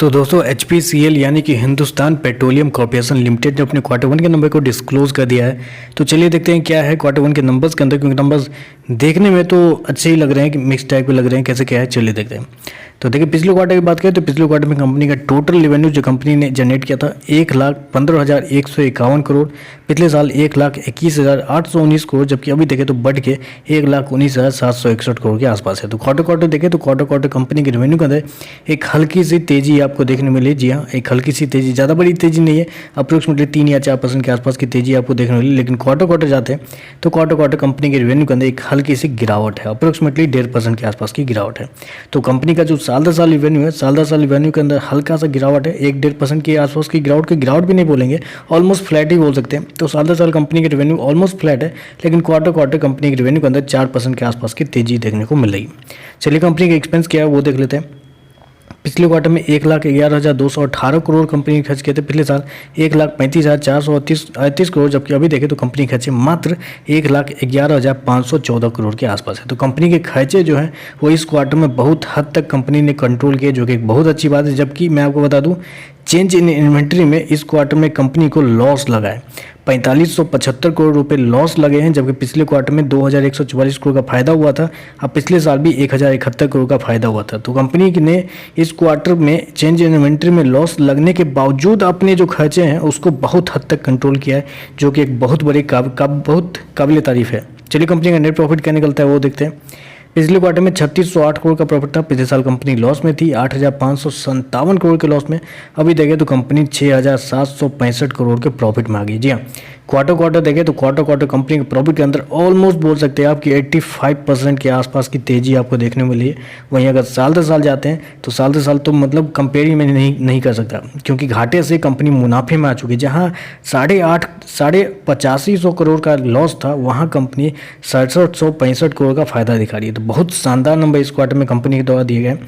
तो दोस्तों HPCL यानी कि हिंदुस्तान पेट्रोलियम कॉर्पोरेशन लिमिटेड ने अपने क्वार्टर 1 के नंबर को डिस्क्लोज कर दिया है। तो चलिए देखते हैं क्या है क्वार्टर 1 के नंबर्स के अंदर, क्योंकि नंबर्स देखने में तो अच्छे ही लग रहे हैं कि मिक्स टाइप के लग रहे हैं। कैसे क्या है चलिए देखते हैं। तो देखिए पिछले क्वार्टर की बात करें तो पिछले क्वार्टर में कंपनी का टोटल रेवेन्यू जो कंपनी ने जनरेट किया था 1,15,151 करोड़, पिछले साल 1,21,819 करोड़, जबकि अभी देखें तो बढ़ के 1,19,761 करोड़ के आसपास है। तो क्वार्टर देखें तो क्वार्टर कंपनी के रेवेन्यू के अंदर एक हल्की सी तेजी आपको देखने मिली। जी हाँ, एक हल्की सी तेजी, ज़्यादा बड़ी तेजी नहीं है, अप्रोक्सीमेटली 3 या 4% के आसपास की तेजी आपको देखने मिली। लेकिन क्वार्टर जाते हैं तो क्वार्टर कंपनी के रेवेन्यू के अंदर एक हल्की सी गिरावट है, अप्रोक्सीमेटली 1.5% के आसपास की गिरावट है। तो कंपनी का जो साल दर साल रिवेन्यू है, साल दर साल रिवेन्यू के अंदर हल्का सा गिरावट है, 1-1.5% के आसपास की गिरावट भी नहीं बोलेंगे, ऑलमोस्ट फ्लैट ही बोल सकते हैं। तो साल दर साल कंपनी के रेवेन्यू ऑलमोस्ट फ्लैट है, लेकिन क्वार्टर कंपनी के रेवेन्यू के अंदर 4% के आसपास की तेजी देखने को मिल रही है। चलिए कंपनी का एक्सपेंस क्या है वो देख लेते हैं। पिछले क्वार्टर में 1,11,218 करोड़ कंपनी ने खर्च किए थे, पिछले साल 1,35,438 करोड़, जबकि अभी देखें तो कंपनी खर्चे मात्र 1,11,514 करोड़ के आसपास है। तो कंपनी के खर्चे जो हैं वो इस क्वार्टर में बहुत हद तक कंपनी ने कंट्रोल किए, जो कि एक बहुत अच्छी बात है। जबकि मैं आपको बता दूं चेंज इन इन्वेंट्री में इस क्वार्टर में कंपनी को लॉस लगा है, 4,575 करोड़ रुपए लॉस लगे हैं, जबकि पिछले क्वार्टर में 2,144 करोड़ का फायदा हुआ था। अब पिछले साल भी 1,071 करोड़ का फायदा हुआ था। तो कंपनी ने इस क्वार्टर में चेंज इन इन्वेंट्री में लॉस लगने के बावजूद अपने जो खर्चे हैं उसको बहुत हद तक कंट्रोल किया है, जो कि एक बहुत बड़ी बहुत काबिल तारीफ है। चलिए कंपनी का नेट प्रॉफिट क्या निकलता है वो देखते हैं। पिछले क्वार्टर में 3,608 करोड़ का प्रॉफिट था, पिछले साल कंपनी लॉस में थी 8,557 करोड़ के लॉस में। अभी देखें तो कंपनी 6,765 करोड़ के प्रॉफिट में आ गई। जी हाँ, क्वार्टर देखें तो क्वार्टर कंपनी के प्रॉफिट के अंदर ऑलमोस्ट बोल सकते हैं आपकी 85% के आसपास की तेजी आपको देखने को मिली है। वहीं अगर साल दर साल जाते हैं तो साल दर साल तो मतलब कंपेयर में नहीं कर सकता, क्योंकि घाटे से कंपनी मुनाफे में आ चुकी है। जहाँ 8,85 करोड़ का लॉस था, वहाँ कंपनी 6,765 करोड़ का फायदा दिखा रही है। तो बहुत शानदार नंबर इस क्वार्टर में कंपनी के द्वारा दिए गए।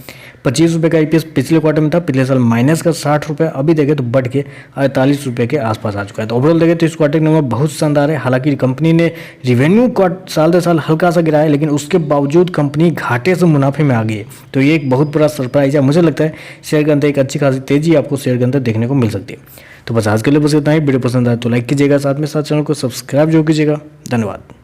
25 रुपये का EPS पिछले क्वार्टर में था, पिछले साल माइनस का 60 रुपये, अभी देखें तो बढ़ के 48 रुपये के आसपास आ चुका है। तो ओवरऑल देखें तो इस क्वार्टर का नंबर बहुत शानदार है। हालांकि कंपनी ने रिवेन्यू साल दर साल हल्का सा गिराया है, लेकिन उसके बावजूद कंपनी घाटे से मुनाफे में आ गई है। तो ये एक बहुत बड़ा सरप्राइज है। मुझे लगता है शेयर के अंदर एक अच्छी खासी तेजी आपको शेयर के अंदर देखने को मिल सकती है। तो बस आज के लिए बस इतना ही। वीडियो पसंद आए तो लाइक कीजिएगा, साथ में चैनल को सब्सक्राइब जरूर कीजिएगा। धन्यवाद।